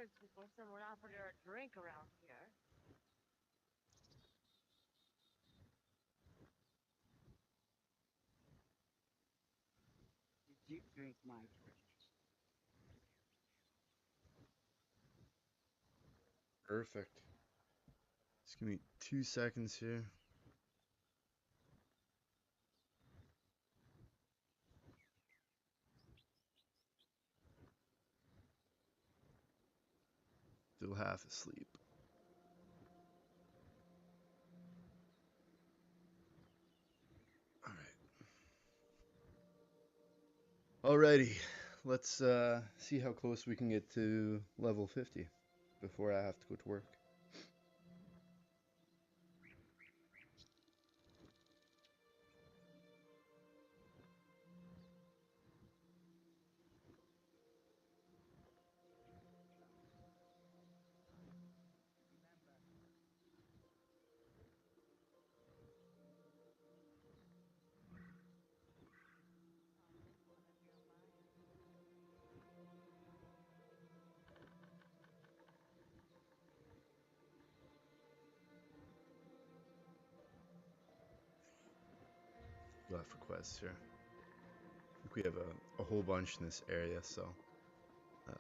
hours before someone offered her a drink around here. Did you drink my drink? Perfect. Just give me 2 seconds here. Still half asleep. Alrighty, let's see how close we can get to level 50 before I have to go to work. Left requests here. I think we have a whole bunch in this area, so uh,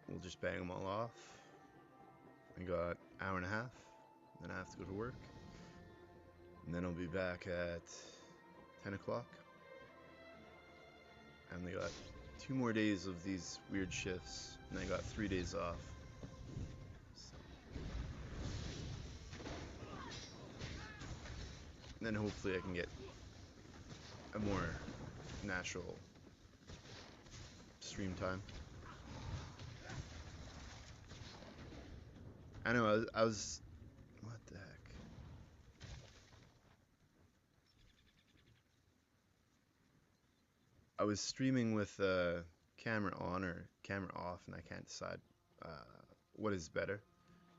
we'll just bang them all off. I got an hour and a half, then I have to go to work, and then I'll be back at 10 o'clock. I only got 2 more days of these weird shifts, and I got 3 days off. So. And then hopefully I can get a more natural stream time. I know, I was what the heck? I was streaming with camera on or camera off, and I can't decide what is better.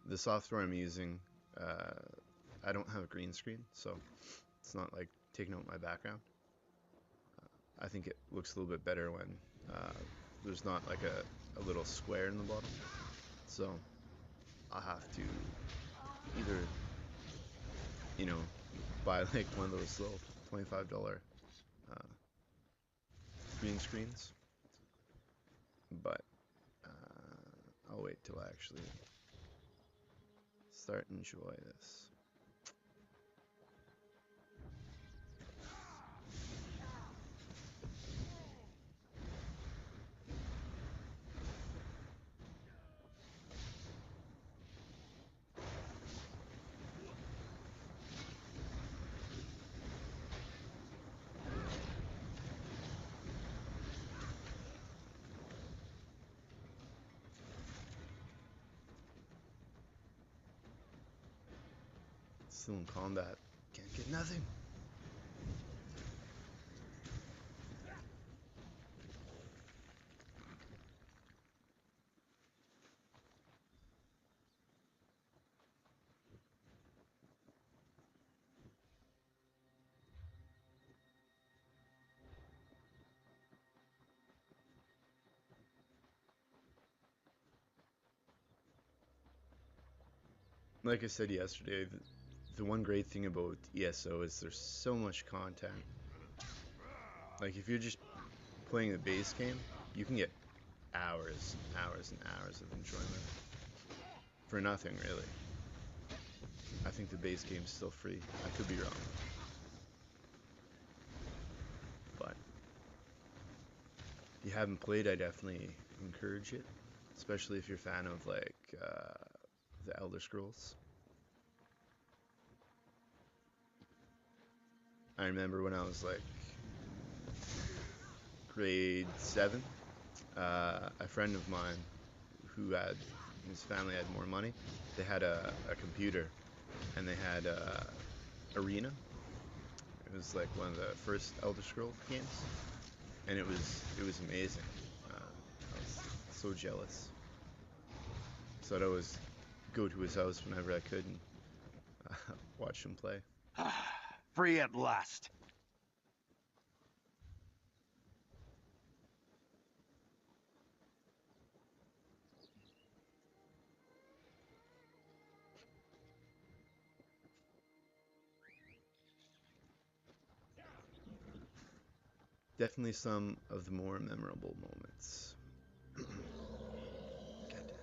The software I'm using, I don't have a green screen, so it's not like taking out my background. I think it looks a little bit better when there's not like a little square in the bottom. So I'll have to either, you know, buy like one of those little $25 green screens, but I'll wait till I actually start and enjoy this. Still in combat. Can't get nothing. Like I said yesterday, the one great thing about ESO is there's so much content. Like if you're just playing the base game, you can get hours, hours and hours of enjoyment for nothing really. I think the base game's still free. I could be wrong. But if you haven't played, I definitely encourage it, especially if you're a fan of like the Elder Scrolls. I remember when I was like grade 7, a friend of mine who had, his family had more money, they had a computer, and they had Arena. It was like one of the first Elder Scrolls games, and it was amazing. I was so jealous. So I'd always go to his house whenever I could and watch him play. Free at last. definitely some of the more memorable moments. Goddamn.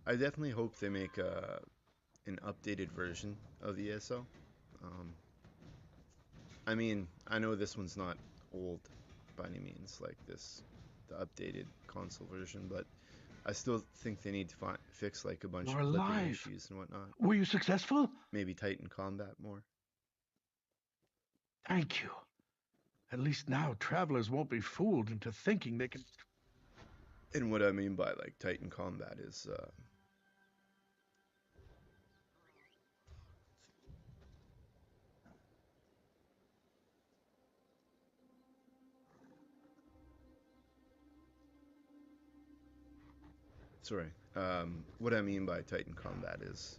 I definitely hope they make an updated version of ESO. Um, I mean, I know this one's not old by any means, like the updated console version, but I still think they need to fix like a bunch You're of clipping alive. issues and whatnot. Were you successful? Maybe tighten combat more. Thank you. At least now travelers won't be fooled into thinking they can... And what I mean by like tighten combat is sorry. What I mean by tighten combat is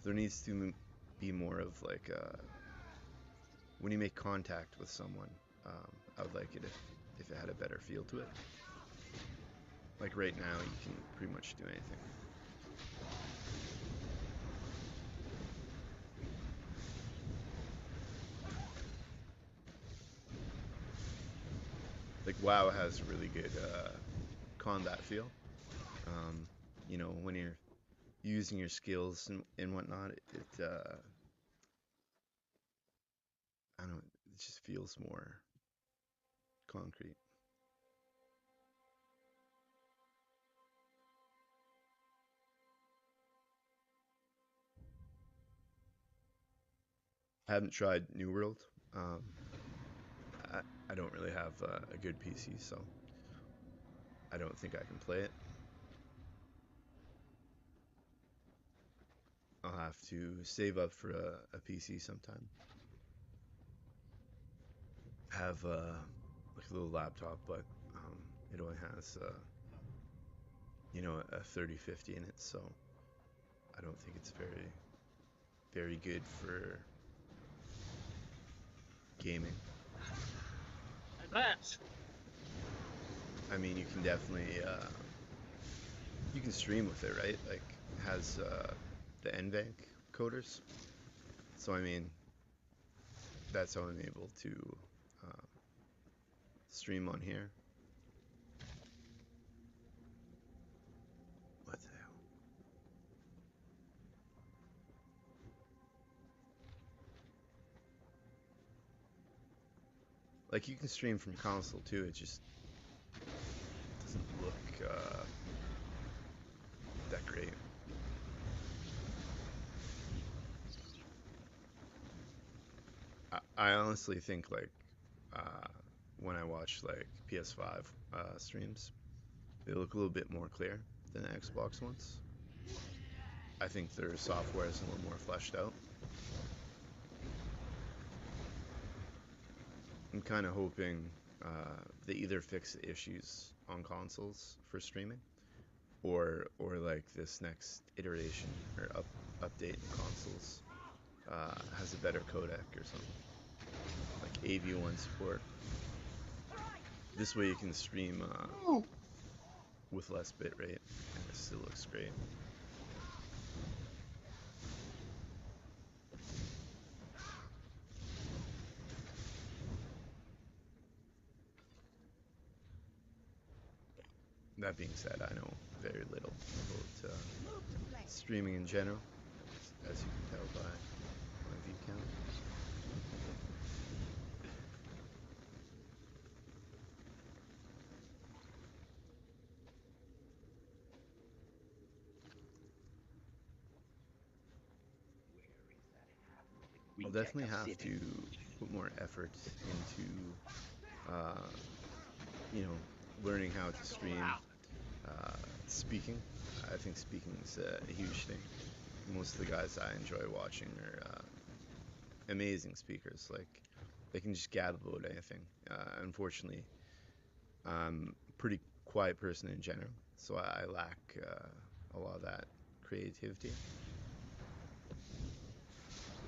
there needs to be more of like when you make contact with someone. I would like it if it had a better feel to it. Like right now, you can pretty much do anything. Like WoW has really good combat feel. You know, when you're using your skills and whatnot, I don't know, it just feels more concrete. I haven't tried New World. Um, I don't really have a good PC, so I don't think I can play it. I'll have to save up for a PC sometime. Have like a little laptop, but it only has you know, a 3050 in it, so I don't think it's very good for gaming. Advance. I mean, you can definitely you can stream with it, right? Like it has the NVENC coders, so I mean that's how I'm able to stream on here. What the hell? Like you can stream from console too. It just doesn't look that great. I honestly think like uh, when I watch like PS5 streams, they look a little bit more clear than the Xbox ones. I think their software is a little more fleshed out. I'm kind of hoping they either fix the issues on consoles for streaming, or like this next iteration or update in consoles has a better codec or something, like AV1 support. This way you can stream with less bitrate, and it still looks great. That being said, I know very little about streaming in general, as you can tell by my view count. I'll definitely have to put more effort into, uh, you know, learning how to stream. Speaking, I think speaking is a huge thing. Most of the guys I enjoy watching are amazing speakers. Like they can just gab about anything. Unfortunately, I'm a pretty quiet person in general, so I lack a lot of that creativity.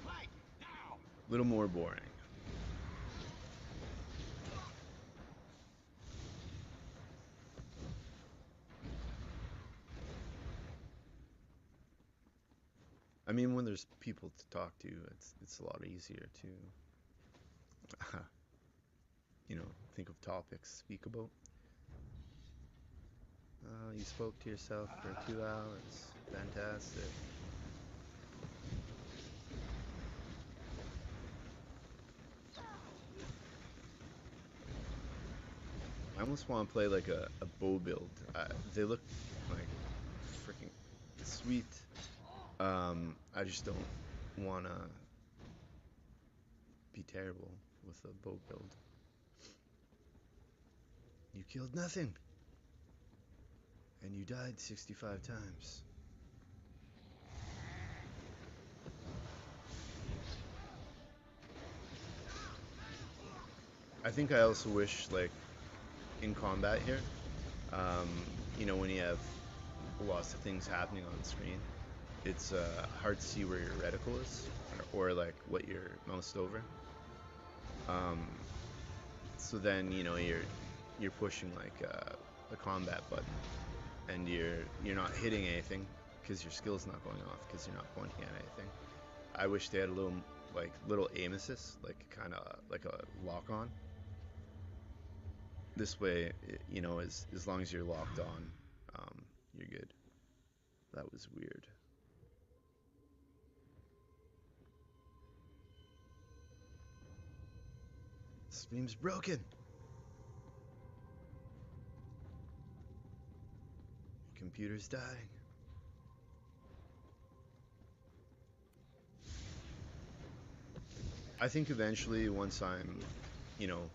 A little more boring. I mean, when there's people to talk to, it's a lot easier to, you know, think of topics to speak about. You spoke to yourself for 2 hours. Fantastic. I almost want to play like a bow build. They look like freaking sweet. I just don't want to be terrible with a bow build. You killed nothing. And you died 65 times. I think I also wish, like, in combat here, um, you know, when you have lots of things happening on screen, it's hard to see where your reticle is, or like what you're moused over. So then, you know, you're pushing like a combat button, and you're not hitting anything because your skill's not going off because you're not pointing at anything. I wish they had a little aim assist, like kind of like a lock on. This way, you know, as long as you're locked on, you're good. That was weird. Stream's broken. Computer's dying. I think eventually, once I'm, you know,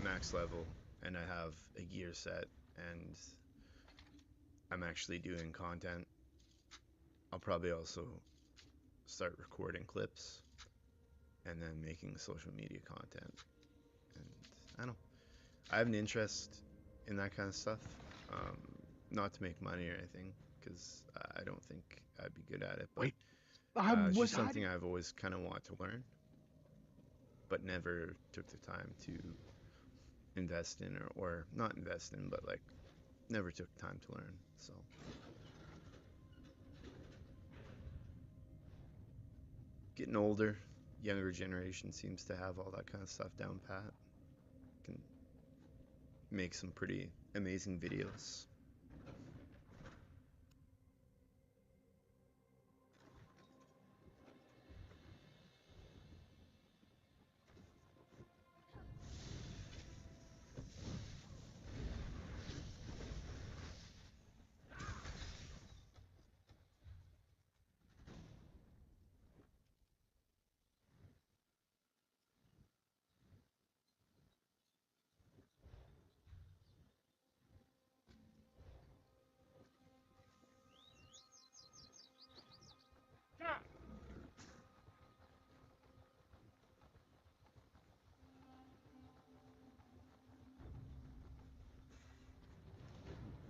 max level and I have a gear set and I'm actually doing content, I'll probably also start recording clips and then making social media content. And I don't know. I have an interest in that kind of stuff. Not to make money or anything, because I don't think I'd be good at it. But Wait, it's just something I've always kind of wanted to learn, but never took the time to invest in, or not invest in, but like never took time to learn. So getting older, younger generation seems to have all that kind of stuff down pat. Can make some pretty amazing videos.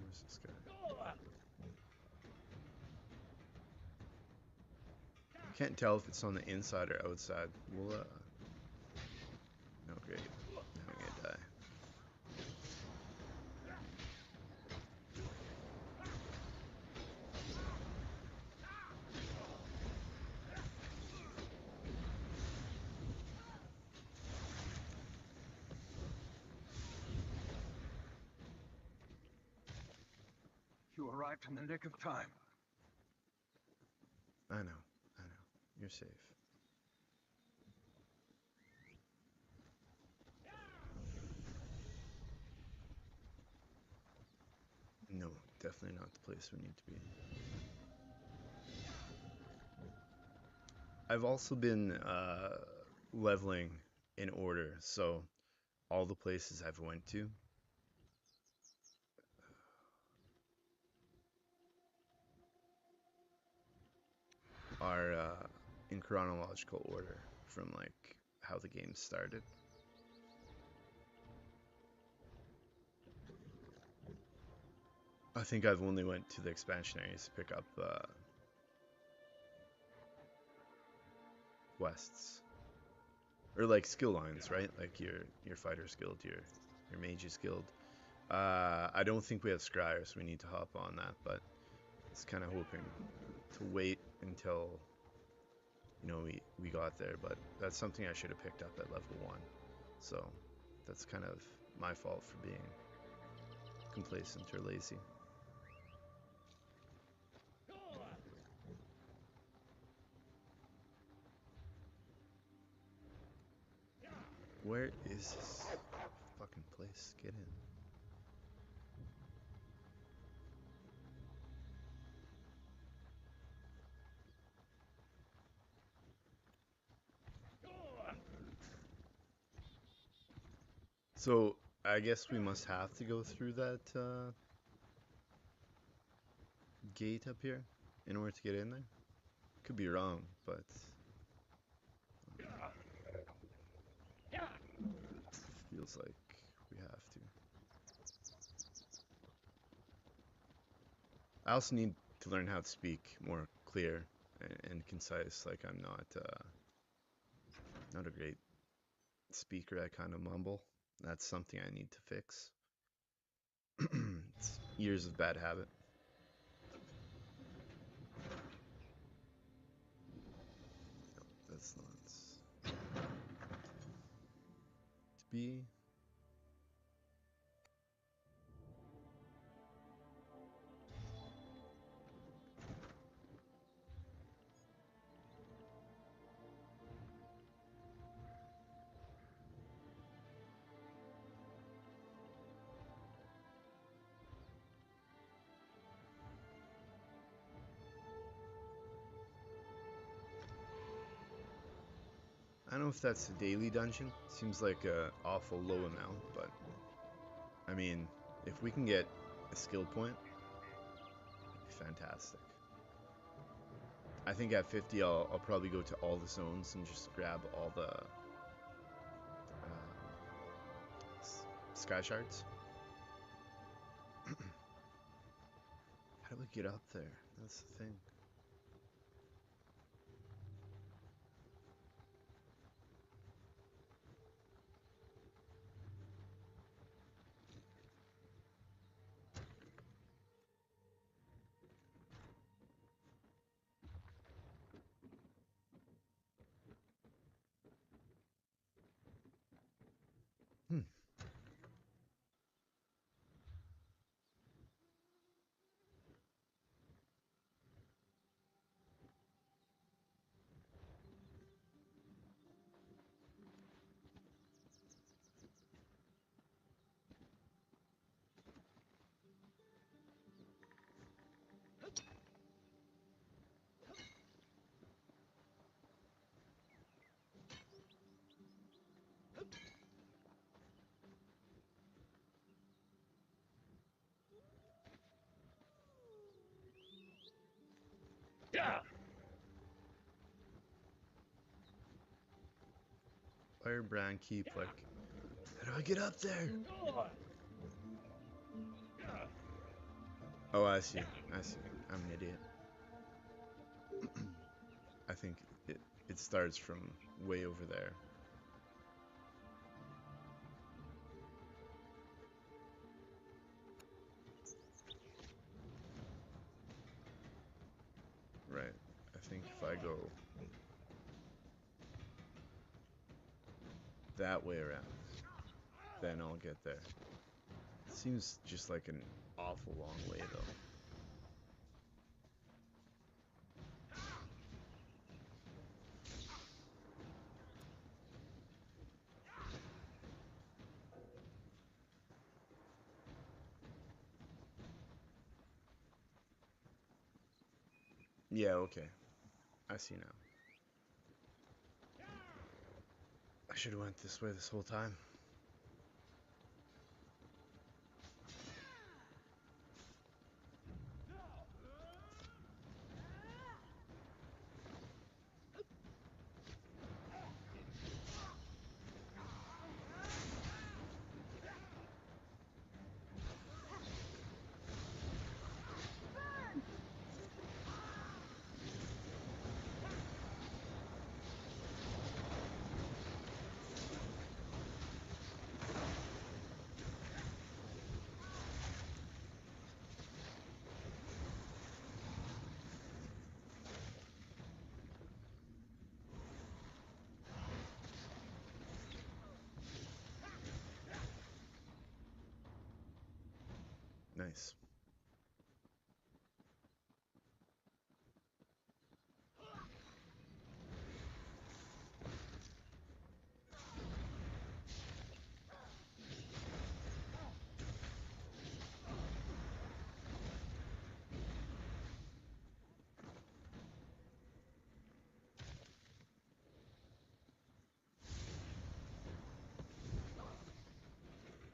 Where's this guy? Can't tell if it's on the inside or outside. We'll oh great. Now I'm gonna die. You arrived in the nick of time. I know. You're safe. No, definitely not the place we need to be. I've also been leveling in order, so all the places I've went to are in chronological order from like how the game started. I think I've only went to the expansion areas to pick up quests or like skill lines, right? Like your fighter's guild, your mage's guild. I don't think we have scryers, so we need to hop on that, but it's kind of hoping to wait until, you know, we got there, but that's something I should have picked up at level 1. So that's kind of my fault for being complacent or lazy. Where is this fucking place? Get in. So I guess we must have to go through that gate up here in order to get in there. Could be wrong, but feels like we have to. I also need to learn how to speak more clear and concise. Like I'm not a great speaker. I kind of mumble. That's something I need to fix. It's years of bad habit. That's not to be. I don't know if that's a daily dungeon. Seems like a awful low amount, but I mean, if we can get a skill point, it'd be fantastic. I think at 50, I'll probably go to all the zones and just grab all the sky shards. How do we get up there? That's the thing. Hmm. Yeah. Firebrand keep, like, how do I get up there? Oh, I see. I see. I'm an idiot. I think it starts from way over there. Right. I think if I go that way around, then I'll get there. It seems just like an awful long way, though. Yeah, okay. I see now. I should have went this way this whole time. Nice.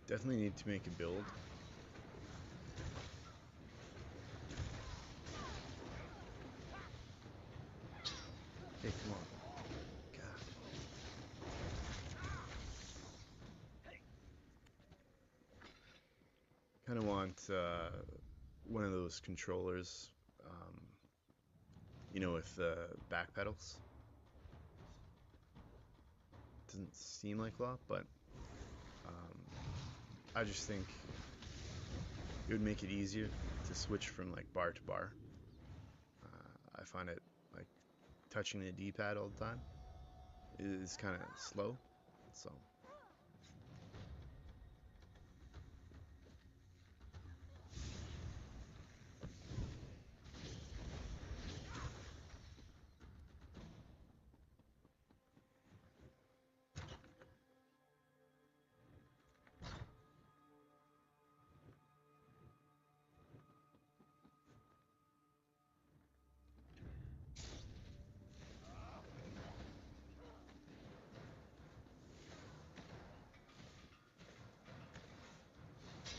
Definitely need to make a build. Hey, come on. God. Kind of want one of those controllers, you know, with back pedals. Doesn't seem like a lot, but I just think it would make it easier to switch from like bar to bar. I find it like touching the D-pad all the time is kind of slow, so.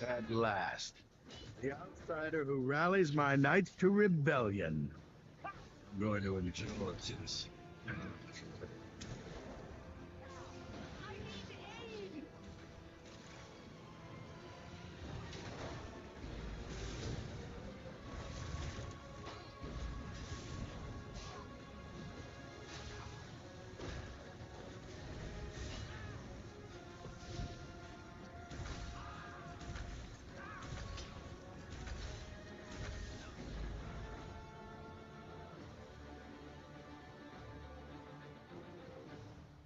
At last. The outsider who rallies my knights to rebellion. I'm going to enjoy this.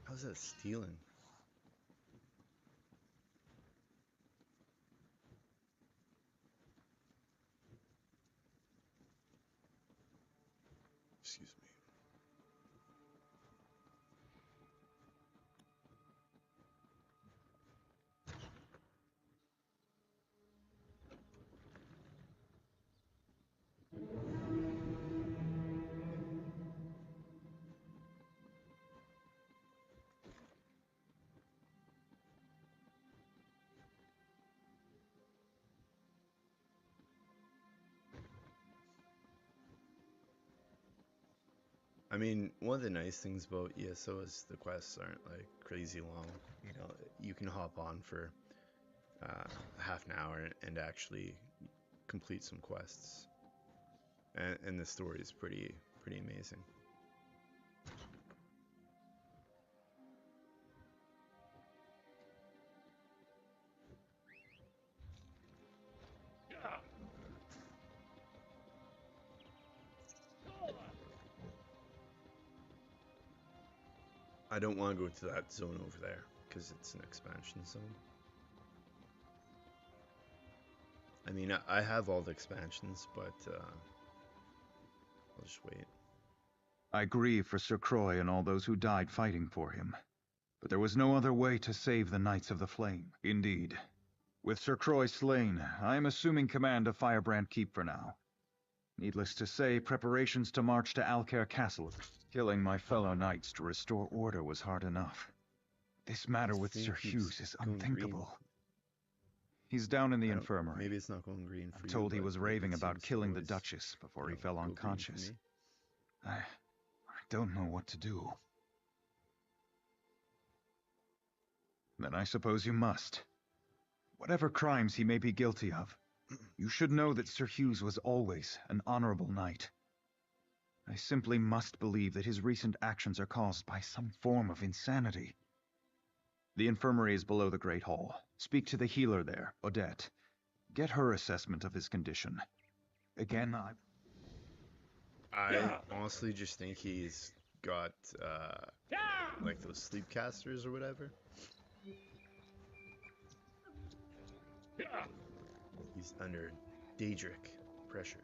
How's that stealing? Excuse me. I mean, one of the nice things about ESO is the quests aren't like crazy long. You know, you can hop on for half an hour and actually complete some quests, and the story is pretty amazing. I don't want to go to that zone over there because it's an expansion zone. I mean, I have all the expansions, but I'll just wait. I grieve for Sir Croix and all those who died fighting for him. But there was no other way to save the Knights of the Flame. Indeed. With Sir Croix slain, I am assuming command of Firebrand Keep for now. Needless to say, preparations to march to Alcaire Castle. Killing my fellow knights to restore order was hard enough. This matter with Sir Hughes is unthinkable. He's down in the infirmary. Maybe it's not going green for I'm you. told he was raving it about seems to killing the always, Duchess before he go fell green for unconscious. me. I don't know what to do. Then I suppose you must. Whatever crimes he may be guilty of, you should know that Sir Hughes was always an honorable knight. I simply must believe that his recent actions are caused by some form of insanity. The infirmary is below the Great Hall. Speak to the healer there, Odette. Get her assessment of his condition. Again, I honestly just think he's got like those sleep casters or whatever. He's under Daedric pressure.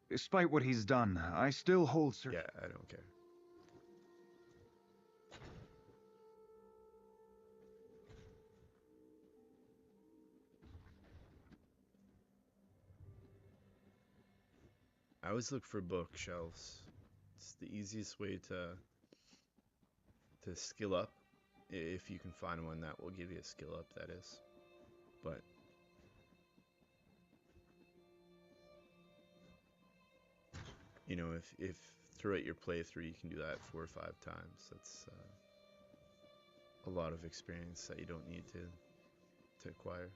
Despite what he's done, I still hold Yeah, I don't care. I always look for bookshelves. It's the easiest way to skill up. If you can find one that will give you a skill up, that is. But you know, if throughout your playthrough you can do that 4 or 5 times, that's a lot of experience that you don't need to acquire.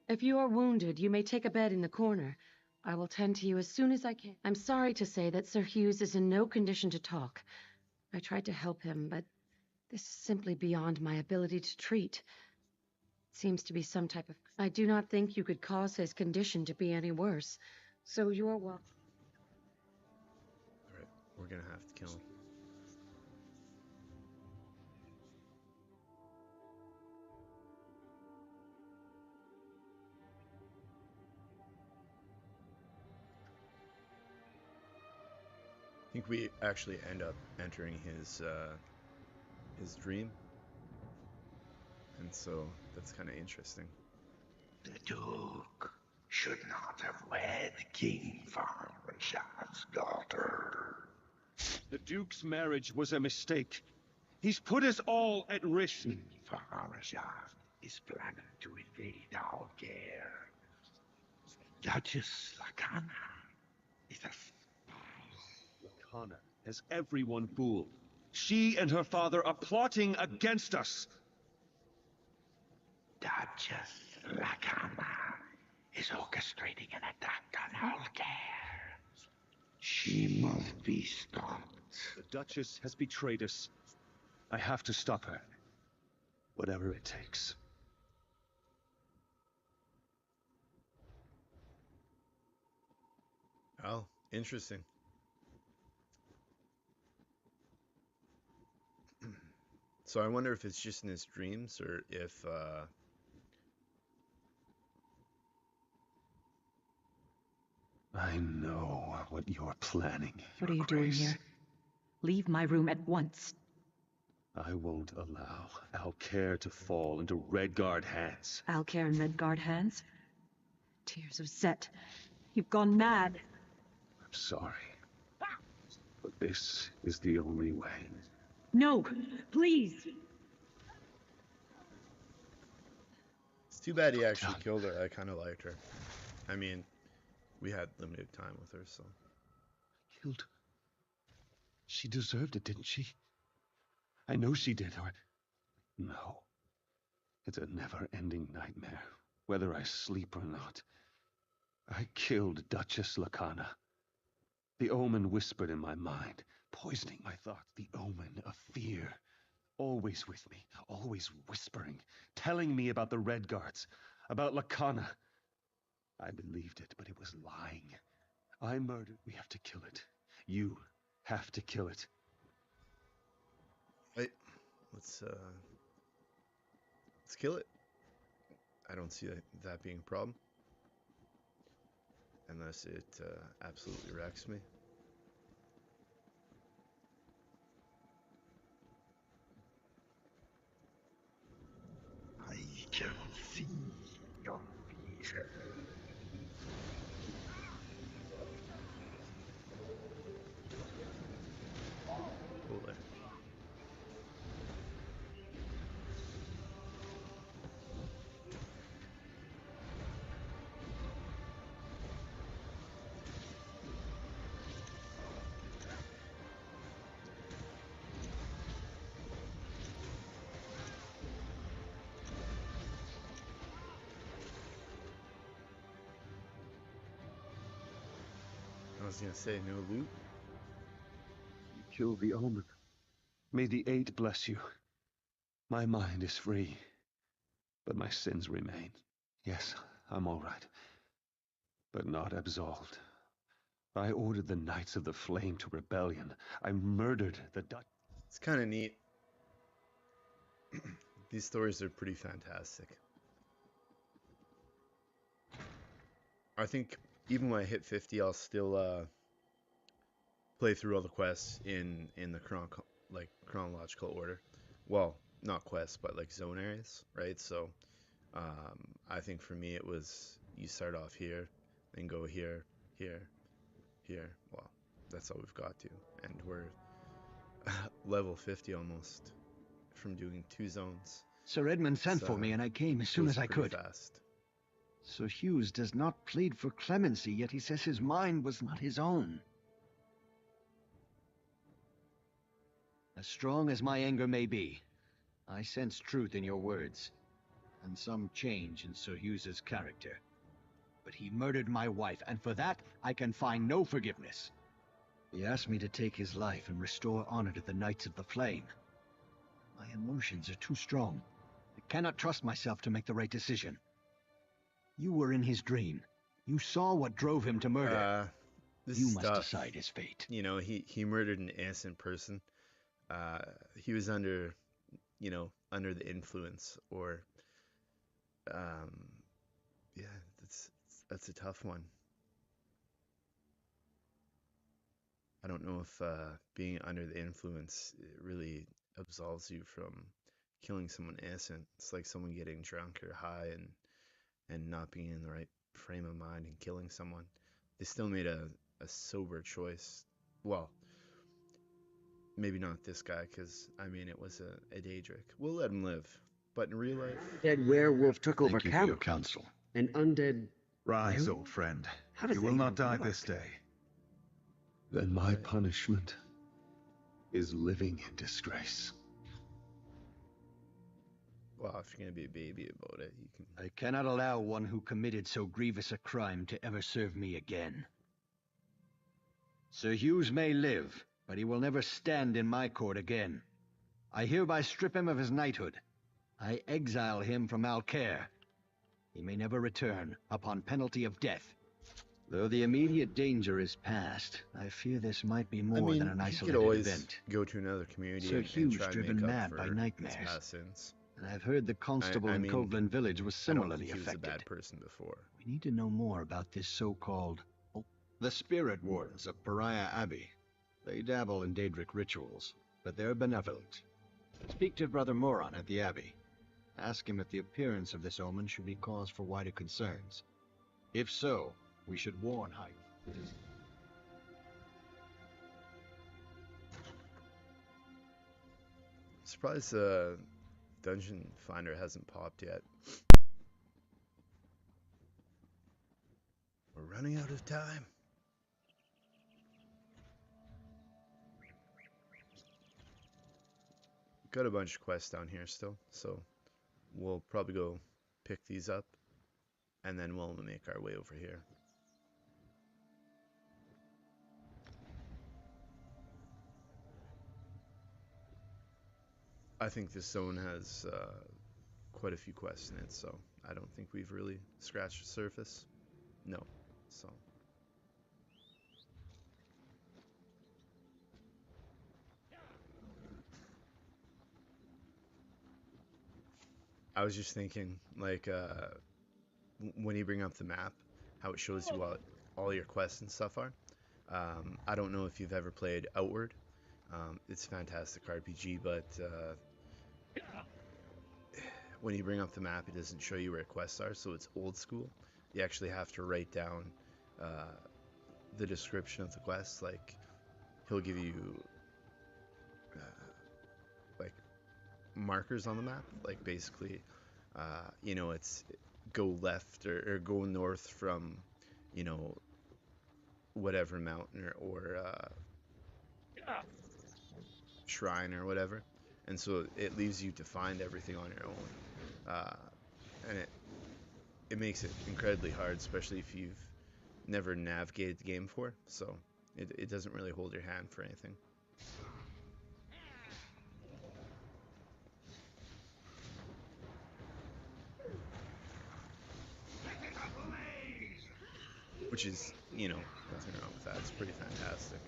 If you are wounded, you may take a bed in the corner. I will tend to you as soon as I can. I'm sorry to say that Sir Hughes is in no condition to talk. I tried to help him, but this is simply beyond my ability to treat. It seems to be some type of... I do not think you could cause his condition to be any worse. So you are welcome. Alright, we're gonna have to kill him. I think we actually end up entering his dream, and so that's kind of interesting. The Duke should not have wed King Farashad's daughter. The Duke's marriage was a mistake. He's put us all at risk. King Farashad is planning to invade Algair. Duchess Lacana is a Connor has everyone fooled. She and her father are plotting against us. Duchess Lacana is orchestrating an attack on Algair. She must be stopped. The Duchess has betrayed us. I have to stop her. Whatever it takes. Oh, interesting. So I wonder if it's just in his dreams or if I know what you're planning. What are you doing here? Leave my room at once. I won't allow Alcair to fall into Redguard hands. Alcair and Redguard hands? Tears of Set. You've gone mad. I'm sorry. But this is the only way. No, please. it's too bad he actually killed her. I kind of liked her. I mean, we had limited time with her, so. Killed her. She deserved it, didn't she? I know she did, or... No. It's a never-ending nightmare, whether I sleep or not. I killed Duchess Lacana. The omen whispered in my mind, poisoning my thoughts. The omen of fear. Always with me, always whispering, telling me about the Redguards, about Lacana. I believed it, but it was lying. I murdered. We have to kill it. You have to kill it. Hey, let's kill it. I don't see that being a problem. Unless it absolutely wrecks me. I can see your fear. Cool there. I was gonna say no loot. You killed the omen. May the Eight bless you. My mind is free, but my sins remain. Yes, I'm all right, but not absolved. I ordered the Knights of the Flame to rebellion. I murdered the Dutch. It's kind of neat. These stories are pretty fantastic. I think even when I hit 50, I'll still play through all the quests in the chronological order. Well, not quests, but like zone areas, right? So I think for me it was you start off here, then go here, here, here. Well, that's all we've got to, and we're level 50 almost from doing 2 zones. Sir Edmund sent for me, and I came as soon as I could. Fast. Sir Hughes does not plead for clemency, yet he says his mind was not his own. As strong as my anger may be, I sense truth in your words, and some change in Sir Hughes's character. But he murdered my wife, and for that I can find no forgiveness. He asked me to take his life and restore honor to the Knights of the Flame. My emotions are too strong. I cannot trust myself to make the right decision. You were in his dream. You saw what drove him to murder. You must decide his fate. You know, he murdered an innocent person. He was under the influence, or yeah, that's a tough one. I don't know if being under the influence really absolves you from killing someone innocent. It's like someone getting drunk or high and not being in the right frame of mind and killing someone. They still made a sober choice. Well, maybe not this guy, because I mean it was a Daedric. We'll let him live. But in real life, Dead werewolf took over Thank you for your camp. counsel. An undead. Rise, Well, old friend. how does You that will not even die work? this day. Then my punishment is living in disgrace. well, if you're gonna be a baby about it, you can. I cannot allow one who committed so grievous a crime to ever serve me again. Sir Hughes may live, but he will never stand in my court again. I hereby strip him of his knighthood. I exile him from Alcaire. He may never return, upon penalty of death. Though the immediate danger is past, I fear this might be more than an he isolated could always event. go to another community Sir and Hughes try and driven make up mad for by his nightmares. past sins. And I've heard the constable I in mean, Coveland Village was I don't similarly think he was a affected. bad person before. We need to know more about this so-called... The spirit wardens of Pariah Abbey. They dabble in Daedric rituals, but they're benevolent. Speak to Brother Moron at the Abbey. Ask him if the appearance of this omen should be cause for wider concerns. If so, we should warn High. Surprised the dungeon finder hasn't popped yet. We're running out of time. Got a bunch of quests down here still, so we'll probably go pick these up, and then we'll make our way over here. I think this zone has quite a few quests in it, so I don't think we've really scratched the surface. No, so. I was just thinking, like, when you bring up the map, how it shows you what all your quests and stuff are. I don't know if you've ever played Outward. It's a fantastic RPG, but when you bring up the map, it doesn't show you where quests are, so it's old school. You actually have to write down the description of the quest. Like, he'll give you like markers on the map, like basically, it's go left or go north from, whatever mountain or shrine or whatever, and so it leaves you to find everything on your own, and it makes it incredibly hard, especially if you've never navigated the game before. So it doesn't really hold your hand for anything. which is, you know, nothing wrong with that. It's pretty fantastic.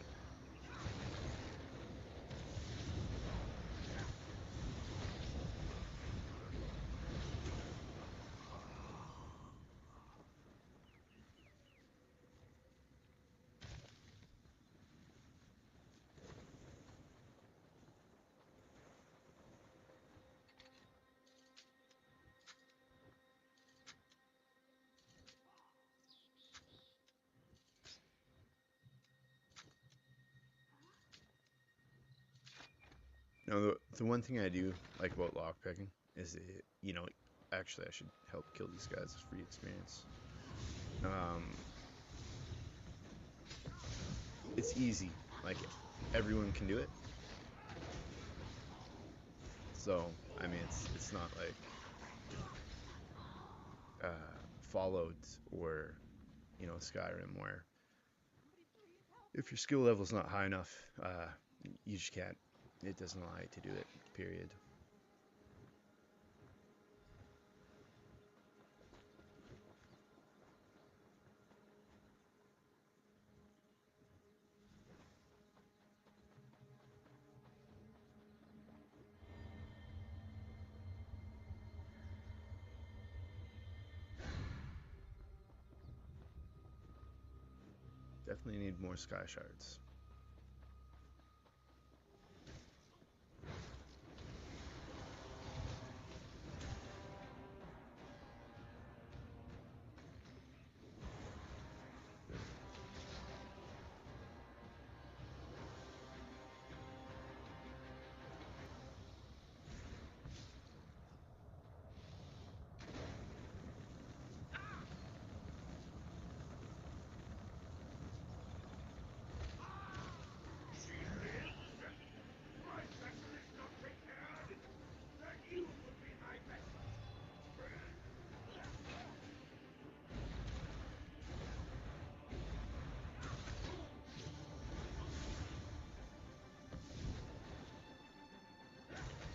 No, the one thing I do like about lockpicking is it, you know, actually I should help kill these guys. It's free experience. It's easy. Like, everyone can do it. So, I mean, it's not like Fallout or, you know, Skyrim, where if your skill level's not high enough, you just can't. It doesn't allow you to do it, period. Definitely need more sky shards.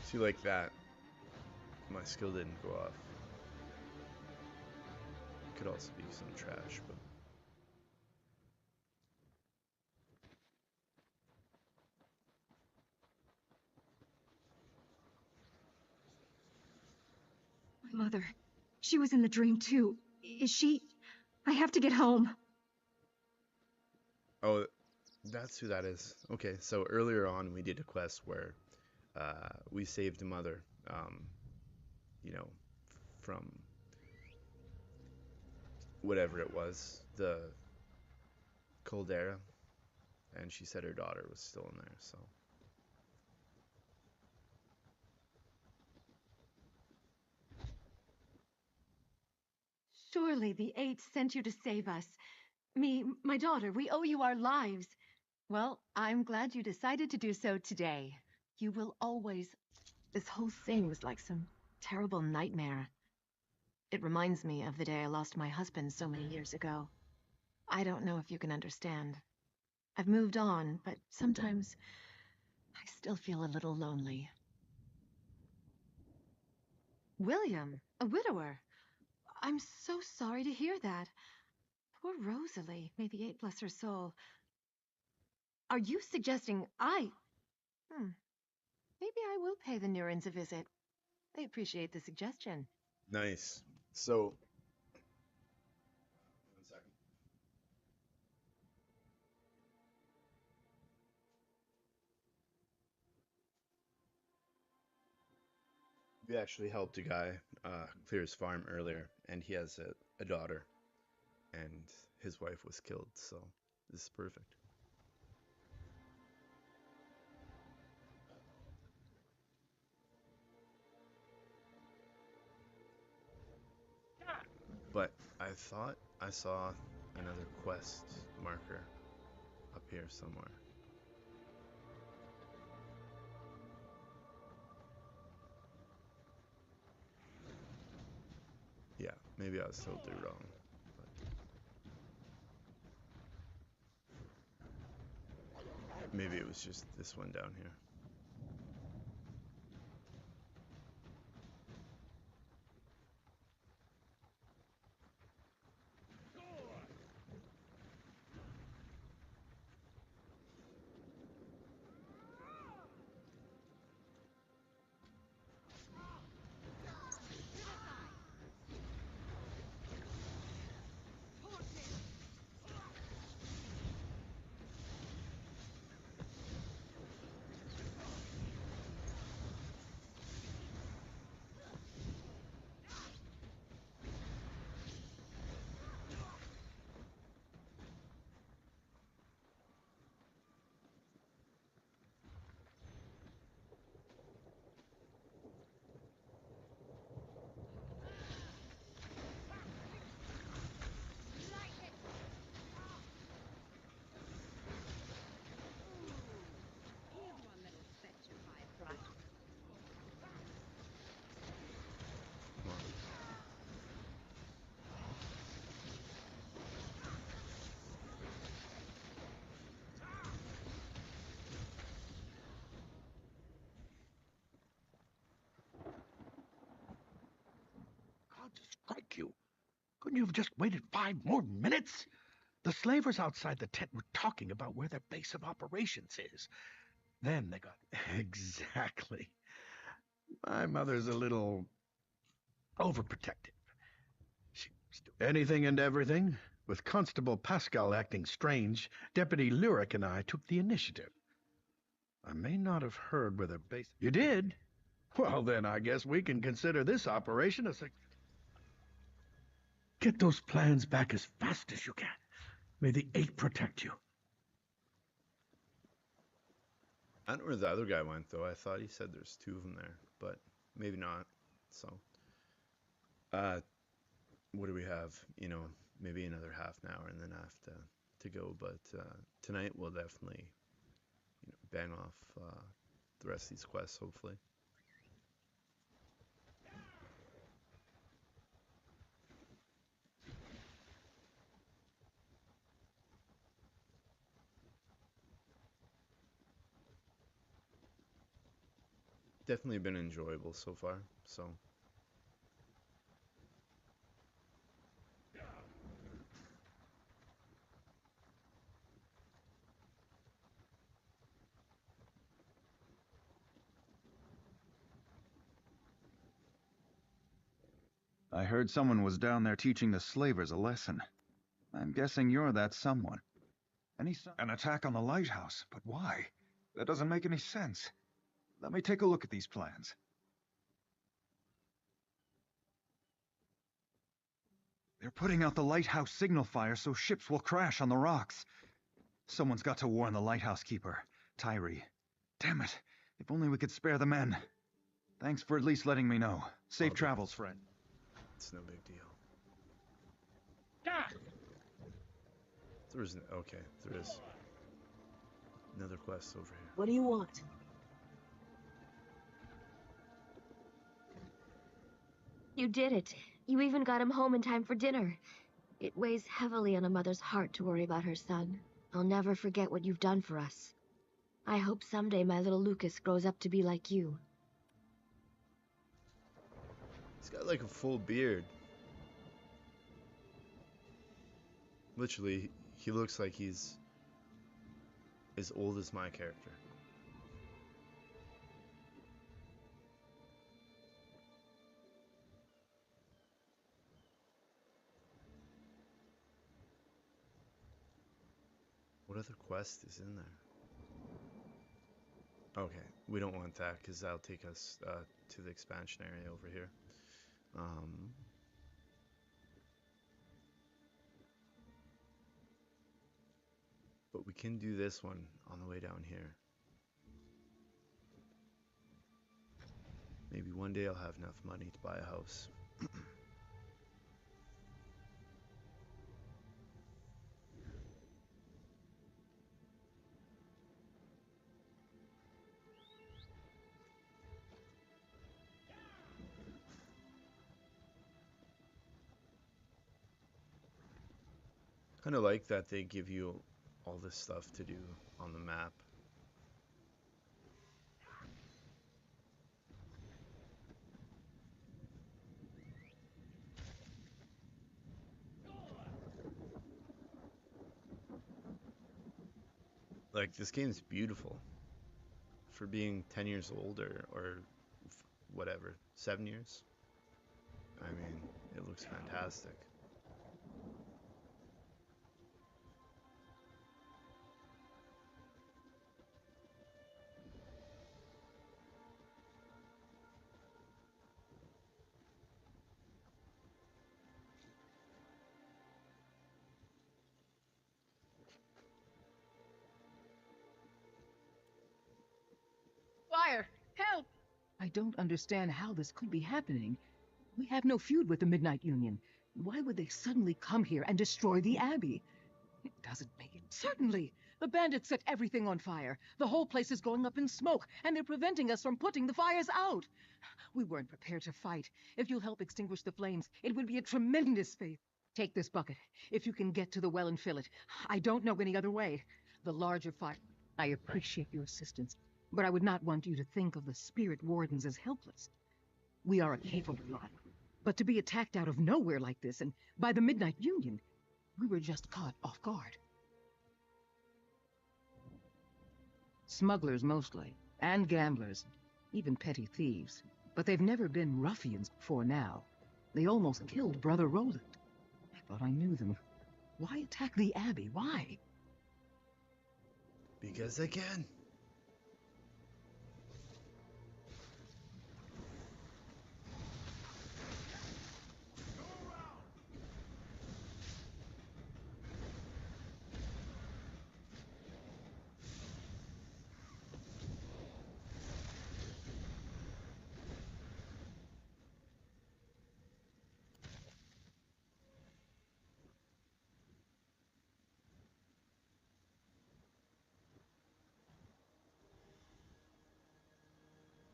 See, like that, my skill didn't go off. Could also be some trash, but My mother. She was in the dream too. Is she... I have to get home. oh, that's who that is. Okay, so earlier on we did a quest where we saved a mother, you know, from whatever it was, the caldera, and she said her daughter was still in there, so. Surely the Eight sent you to save us. Me, my daughter, we owe you our lives. Well, I'm glad you decided to do so today. You will always... This whole thing was like some terrible nightmare. It reminds me of the day I lost my husband so many years ago. I don't know if you can understand. I've moved on, but sometimes I still feel a little lonely. William, a widower. I'm so sorry to hear that. Poor Rosalie. May the Eight bless her soul. Are you suggesting I... Maybe I will pay the Nurins a visit. I appreciate the suggestion. Nice. So, 1 second. We actually helped a guy clear his farm earlier, and he has a daughter, and his wife was killed, so this is perfect. But I thought I saw another quest marker up here somewhere. Yeah, maybe I was totally wrong. But maybe it was just this one down here. took you. Couldn't you have just waited 5 more minutes? The slavers outside the tent were talking about where their base of operations is. Then they got... Exactly. My mother's a little overprotective. She was doing anything and everything. With Constable Pascal acting strange, Deputy Lyric and I took the initiative. I may not have heard where their base... You did? Well, then I guess we can consider this operation a... Get those plans back as fast as you can. May the 8 protect you. I don't know where the other guy went, though. I thought he said there's 2 of them there, but maybe not. So, what do we have? You know, maybe another half an hour and then I have to go. But tonight we'll definitely, bang off the rest of these quests, hopefully. Definitely been enjoyable so far, so. I heard someone was down there teaching the slavers a lesson. I'm guessing you're that someone. An attack on the lighthouse, but why? That doesn't make any sense. Let me take a look at these plans. They're putting out the lighthouse signal fire so ships will crash on the rocks. Someone's got to warn the lighthouse keeper, Tyree. Damn it, if only we could spare the men. Thanks for at least letting me know. Safe travels, friend. It's no big deal. Ah! There isn't. Okay, there is. Another quest over here. What do you want? You did it. You even got him home in time for dinner. It weighs heavily on a mother's heart to worry about her son. I'll never forget what you've done for us. I hope someday my little Lucas grows up to be like you. He's got like a full beard. Literally, he looks like he's as old as my character. What other quest is in there? Okay, we don't want that because that'll take us to the expansion area over here. But we can do this one on the way down here. Maybe one day I'll have enough money to buy a house. Kind of like that they give you all this stuff to do on the map. Like, this game's beautiful for being 10 years old or whatever, 7 years. I mean, it looks fantastic. Fire! Help! I don't understand how this could be happening. We have no feud with the Midnight Union. Why would they suddenly come here and destroy the Abbey? It doesn't make it. Certainly! The bandits set everything on fire. The whole place is going up in smoke, and they're preventing us from putting the fires out. We weren't prepared to fight. If you'll help extinguish the flames, it would be a tremendous favor. Take this bucket. If you can get to the well and fill it. I don't know any other way. The larger fire... I appreciate your assistance, but I would not want you to think of the spirit wardens as helpless. We are a capable lot. But to be attacked out of nowhere like this, and by the Midnight Union, we were just caught off guard. Smugglers mostly, and gamblers, even petty thieves. But they've never been ruffians before now. They almost killed Brother Roland. I thought I knew them. Why attack the Abbey? Why? Because they can.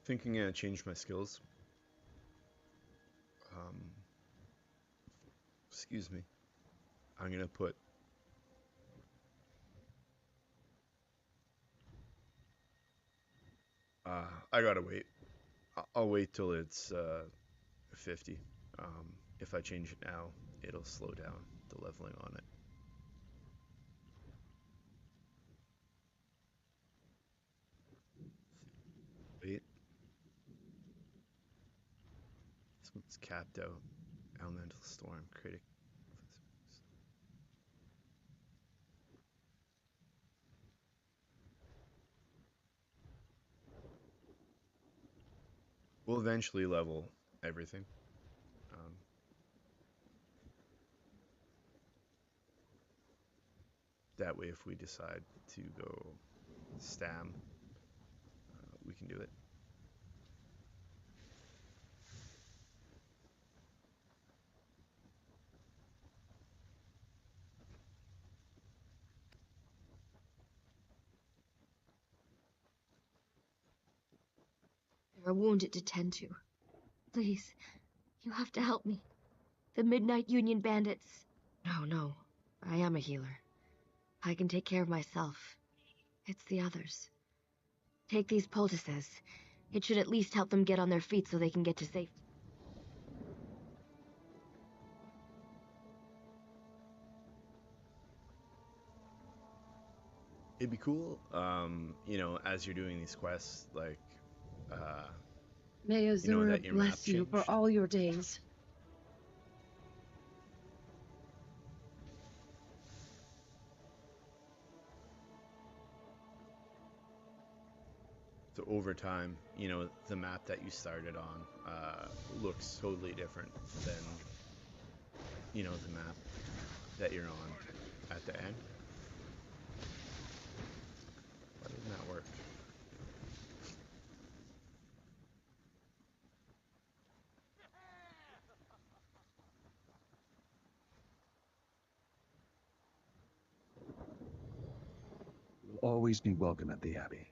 Thinking I changed my skills. Excuse me. I'm gonna put I gotta wait. I'll wait till it's 50. If I change it now, it'll slow down the leveling on it. Wait. This one's capped out. Elemental Storm, critic. We'll eventually level everything. That way, if we decide to go stam, we can do it. There are wounded to tend to. Please, you have to help me. The Midnight Union bandits. No. I am a healer. I can take care of myself. It's the others. Take these poultices. It should at least help them get on their feet so they can get to safety. It'd be cool, you know, as you're doing these quests, like, May you know, Azura that your map bless you for changed. all your days. So over time, you know, the map that you started on looks totally different than, you know, the map that you're on at the end. Why didn't that work? You'll always be welcome at the Abbey.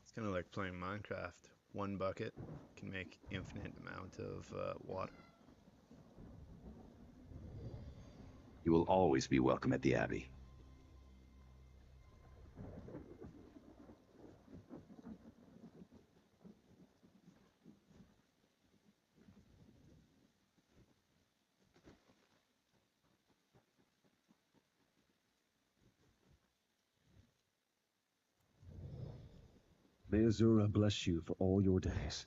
It's kind of like playing Minecraft. One bucket can make infinite amount of water. You will always be welcome at the Abbey. May Azura bless you for all your days.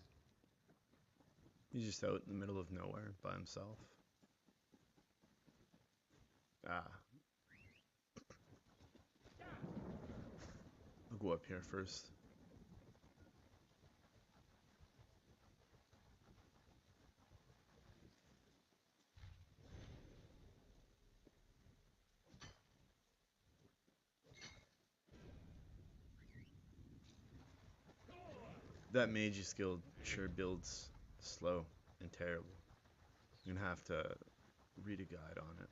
He's just out in the middle of nowhere by himself. I'll go up here first. That mage skill sure builds slow and terrible. You're gonna have to read a guide on it.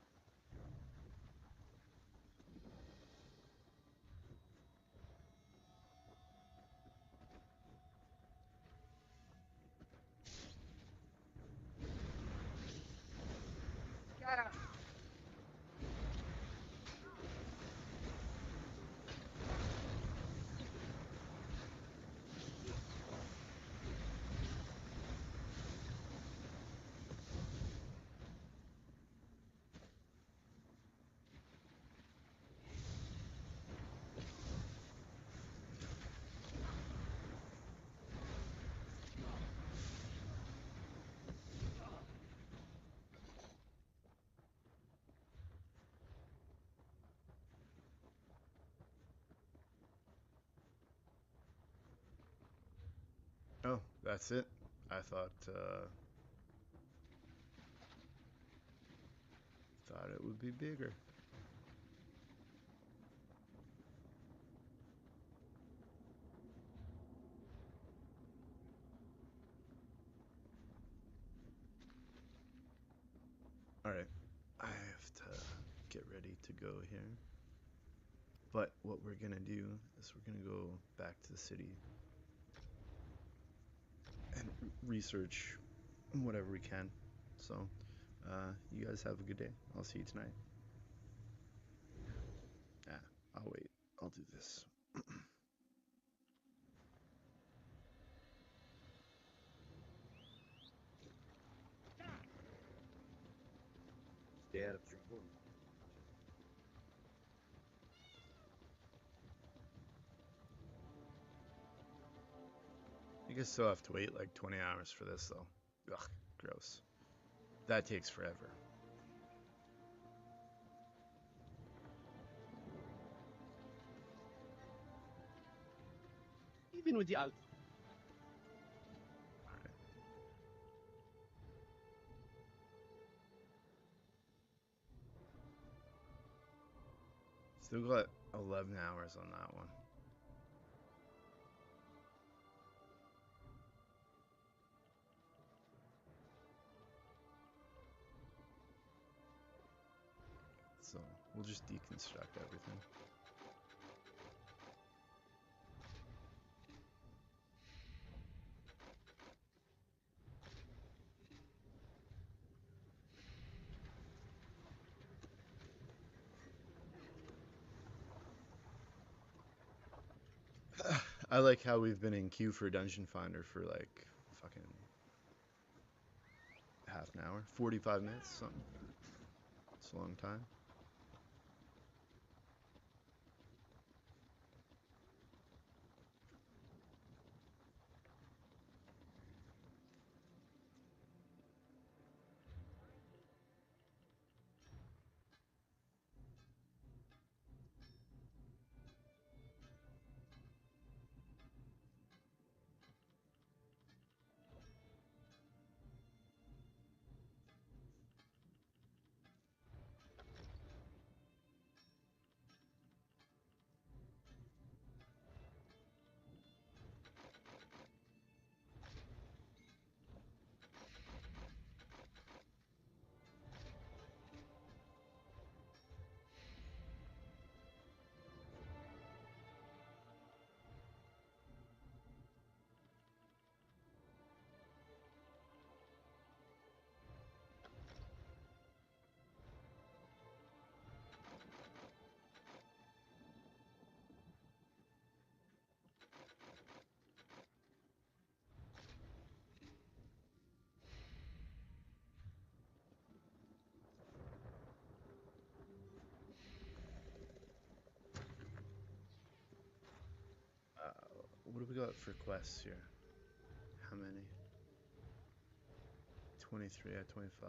Oh, that's it. I thought it would be bigger. All right, I have to get ready to go here. But what we're gonna do is we're gonna go back to the city and research whatever we can. So, you guys have a good day. I'll see you tonight. Yeah, I'll wait. I'll do this. Stay out of trouble. You guys still have to wait like 20 hours for this, though. Ugh, gross. That takes forever. Even with the alt. Still got 11 hours on that one. So we'll just deconstruct everything. I like how we've been in queue for Dungeon Finder for like fucking half an hour, 45 minutes, something. It's a long time. What do we got for quests here? How many? 23 out of 25.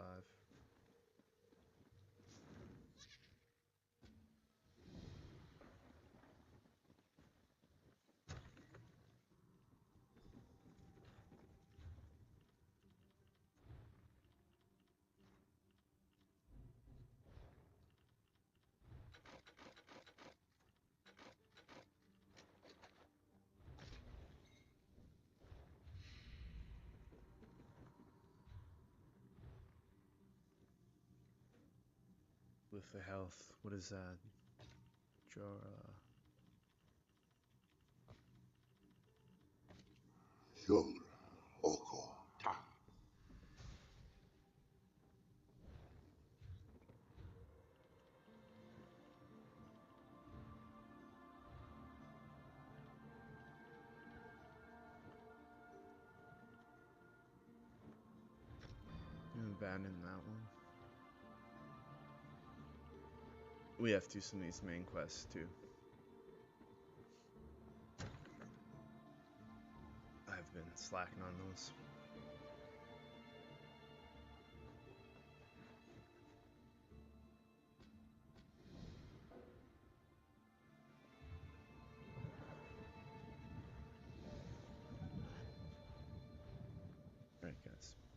With the health, what is that? Jora. You abandon that one. We have to do some of these main quests too. I've been slacking on those. That's